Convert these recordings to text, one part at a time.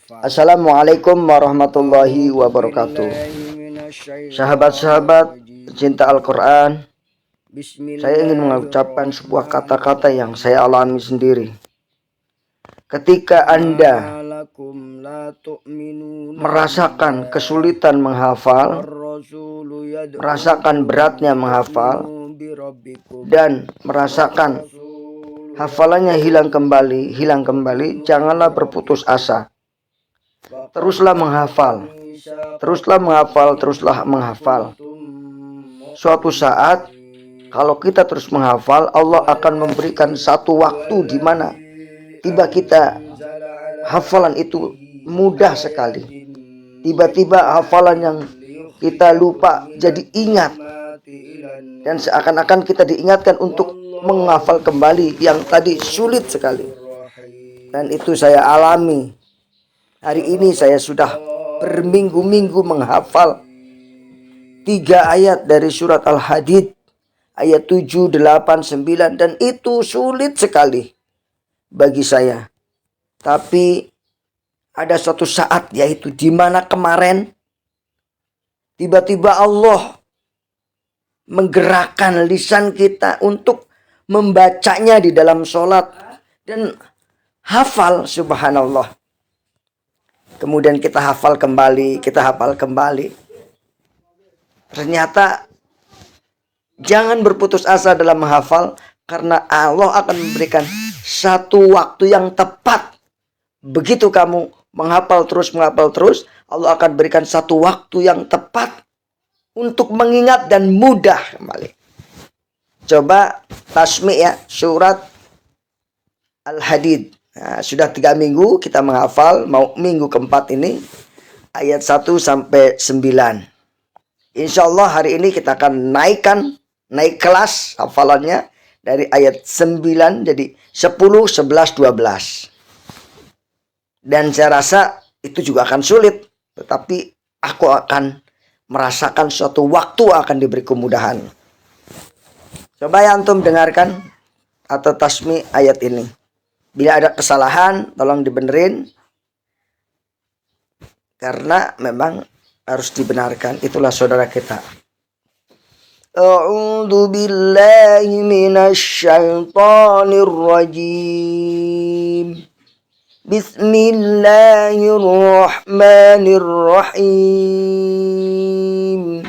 Assalamualaikum warahmatullahi wabarakatuh. Sahabat-sahabat pecinta Al-Quran, saya ingin mengucapkan sebuah kata-kata yang saya alami sendiri. Ketika Anda merasakan kesulitan menghafal, merasakan beratnya menghafal, dan merasakan hafalannya hilang kembali, janganlah berputus asa. Teruslah menghafal. Suatu saat, kalau kita terus menghafal, Allah akan memberikan satu waktu di mana tiba kita hafalan itu mudah sekali. Tiba-tiba hafalan yang kita lupa jadi ingat. Dan seakan-akan kita diingatkan untuk menghafal kembali yang tadi sulit sekali. Dan itu saya alami. Hari ini saya sudah berminggu-minggu menghafal 3 ayat dari surat Al-Hadid, ayat 7, 8, 9, dan itu sulit sekali bagi saya. Tapi ada suatu saat, yaitu di mana kemarin tiba-tiba Allah menggerakkan lisan kita untuk membacanya di dalam sholat dan hafal, subhanallah. Kemudian kita hafal kembali. Ternyata jangan berputus asa dalam menghafal, karena Allah akan memberikan satu waktu yang tepat. Begitu kamu menghafal terus, Allah akan berikan satu waktu yang tepat untuk mengingat dan mudah kembali. Coba tasmi' ya, surat Al-Hadid. Nah, sudah 3 minggu kita menghafal, mau minggu keempat ini ayat 1 sampai 9. Insya Allah hari ini kita akan naik kelas hafalannya dari ayat 9 jadi 10, 11, 12. Dan saya rasa itu juga akan sulit, tetapi aku akan merasakan suatu waktu akan diberi kemudahan. Coba ya antum dengarkan atau tasmi ayat ini. Bila ada kesalahan, tolong dibenerin. Karena memang harus dibenarkan. Itulah saudara kita. A'udzu billahi minasy syaithanir rajim. Bismillahirrahmanirrahim.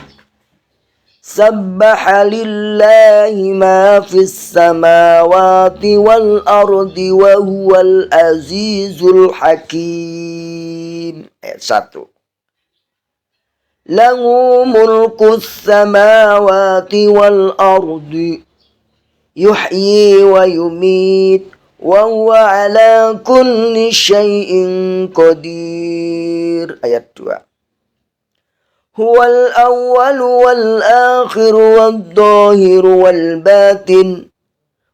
Sabbaha lillahi ma fis samawati wal ardi wa huwal azizul hakim. Ayat 1. Lahu mulkus samawati wal ardi yuhyi wa yumit wa huwa ala kulli syai'in qadir. Ayat 2. Huwal awwal wal akhir wal zahir wal batin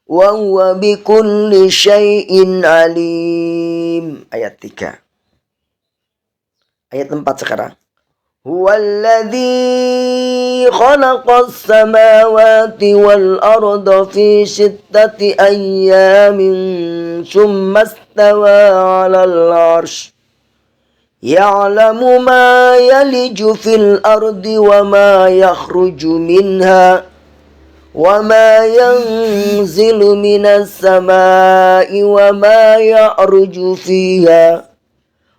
wa huwa bikulli syai'in alim. Ayat 3. Ayat 4 sekarang. Huwallazi khalaqas samawati wal arda fi 6 ayyamin tsumma istawa 'alal 'arsy. Ya'lamu ma yaliju fil ardi wa ma yakhruju minha wa ma yanzilu minas samai wa ma ya'ruju fiha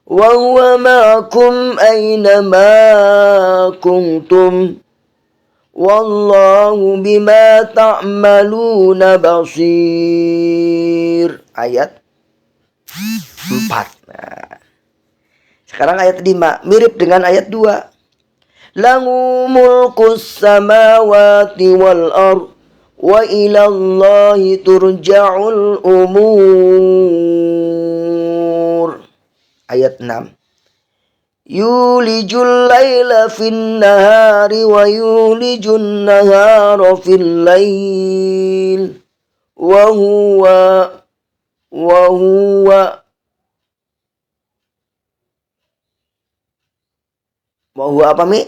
wa huwa ma'akum aina ma kuntum wallahu bima ta'maluna basir. Ayat 4. Nah, sekarang ayat 5 mirip dengan ayat 2. Lahu mulkus samawati wal ard wa ilallahi turja'ul umur. Ayat 6. Yulijul laila fin nahari wa yulijun nahara fil lail wa huwa apa mi?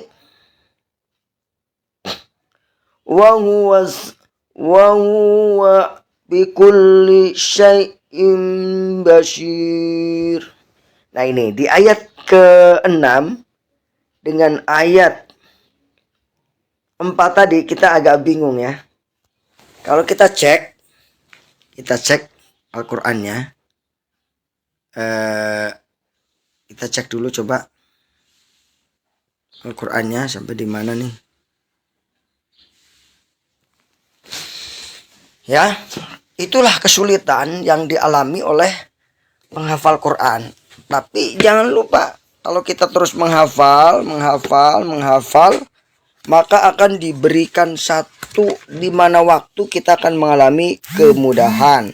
Wa huwa bikulli syai'in basyir. Nah ini di ayat ke-6 dengan ayat 4 tadi kita agak bingung ya. Kalau kita cek Al-Qur'annya. Kita cek dulu coba Al-Qur'annya sampai di mana nih. Ya, itulah kesulitan yang dialami oleh penghafal Quran. Tapi jangan lupa, kalau kita terus menghafal, maka akan diberikan satu di mana waktu kita akan mengalami kemudahan.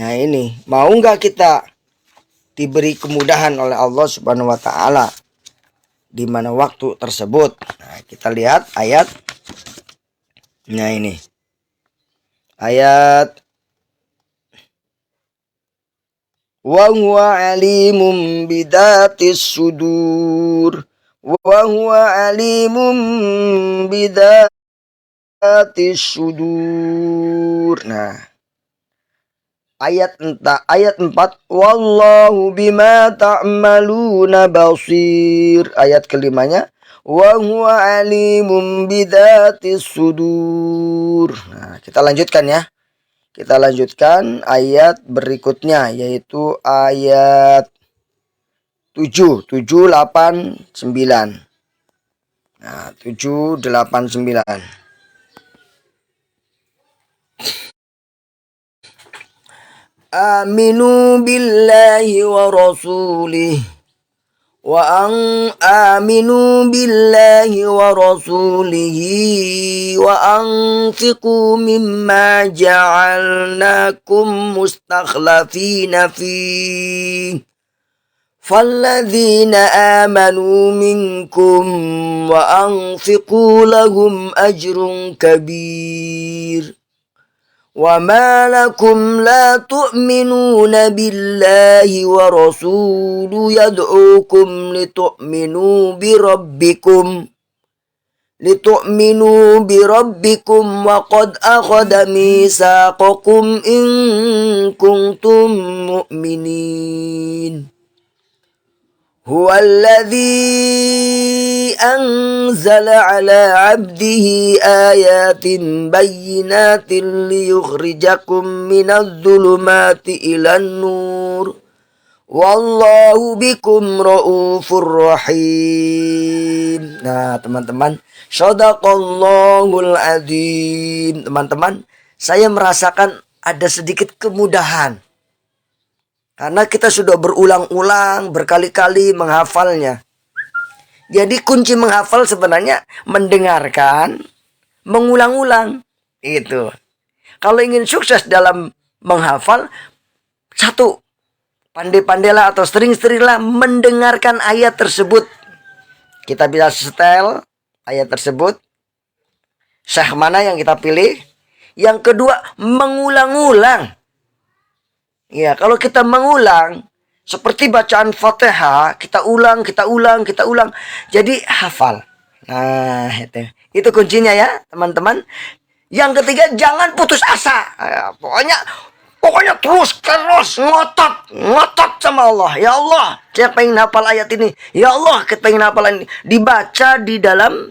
Nah ini, mau nggak kita diberi kemudahan oleh Allah Subhanahu wa Ta'ala di mana waktu tersebut? Nah, kita lihat ayat. Nah ini ayat wa huwa alimun bidatis sudur wa huwa alimun bidatis sudur. Nah, ayat 4 wallahu bima ta'maluna basir. Ayat kelimanya wa huwa alimun bidatis sudur. Nah, kita lanjutkan ya. Kita lanjutkan ayat berikutnya, yaitu ayat 7, 8, 9. Nah, 7, 8, 9. Aminu billahi wa rasulih آمنوا بالله ورسوله وأنفقوا مما جعلناكم مستخلفين فيه فالذين آمنوا منكم وأنفقوا لهم أجر كبير وما لكم لا تؤمنون بالله ورسوله يدعوكم لتؤمنوا بربكم وقد أخذ ميثاقكم إن كنتم مؤمنين هو الذي أنزل على عبده آيات بينات ليخرجكم من الظلمات إلى النور والله بكم رؤوف رحيم. Nah teman-teman, Shadaqallahul Adzim. Teman-teman, saya merasakan ada sedikit kemudahan karena kita sudah berulang-ulang, berkali-kali menghafalnya. Jadi kunci menghafal sebenarnya mendengarkan, mengulang-ulang. Itu. Kalau ingin sukses dalam menghafal, satu, pandai-pandailah atau sering-seringlah mendengarkan ayat tersebut. Kita bisa setel ayat tersebut. Syekh mana yang kita pilih. Yang kedua, mengulang-ulang. Ya, kalau kita mengulang seperti bacaan Fatihah, kita ulang. Jadi hafal. Nah, itu kuncinya ya, teman-teman. Yang ketiga, jangan putus asa. Ya, pokoknya terus ngotot sama Allah. Ya Allah, saya pengen hafal ayat ini. Ya Allah, kita pengen hafal ini. Dibaca di dalam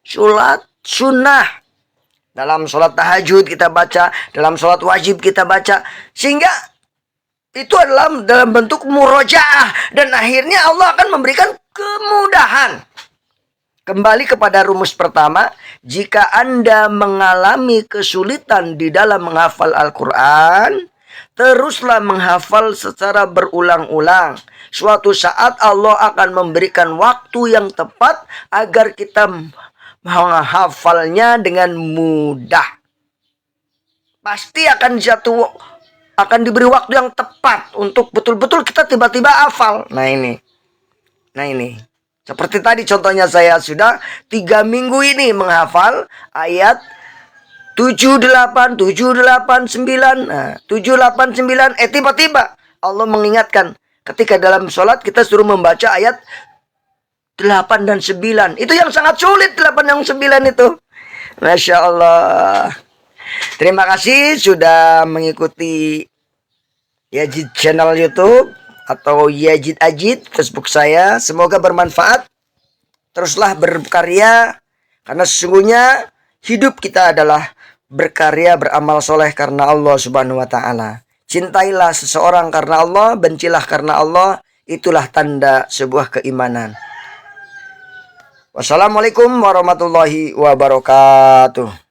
sholat sunnah. Dalam sholat tahajud kita baca, dalam sholat wajib kita baca. Sehingga itu adalah dalam bentuk murojaah. Dan akhirnya Allah akan memberikan kemudahan. Kembali kepada rumus pertama. Jika Anda mengalami kesulitan di dalam menghafal Al-Quran, teruslah menghafal secara berulang-ulang. Suatu saat Allah akan memberikan waktu yang tepat agar kita menghafalnya dengan mudah. Pasti akan diberi waktu yang tepat untuk betul-betul kita tiba-tiba hafal. Nah ini. Seperti tadi contohnya saya sudah 3 minggu ini menghafal ayat 7, 8, 9. Nah, 7, 8, 9. Tiba-tiba Allah mengingatkan. Ketika dalam sholat kita suruh membaca ayat 8 dan 9. Itu yang sangat sulit, 8 dan 9 itu. Masya Allah. Terima kasih sudah mengikuti ya di channel YouTube atau Yajid Ajid, Facebook saya. Semoga bermanfaat. Teruslah berkarya, karena sesungguhnya hidup kita adalah berkarya, beramal soleh karena Allah Subhanahu wa Ta'ala. Cintailah seseorang karena Allah, bencilah karena Allah. Itulah tanda sebuah keimanan. Wassalamualaikum warahmatullahi wabarakatuh.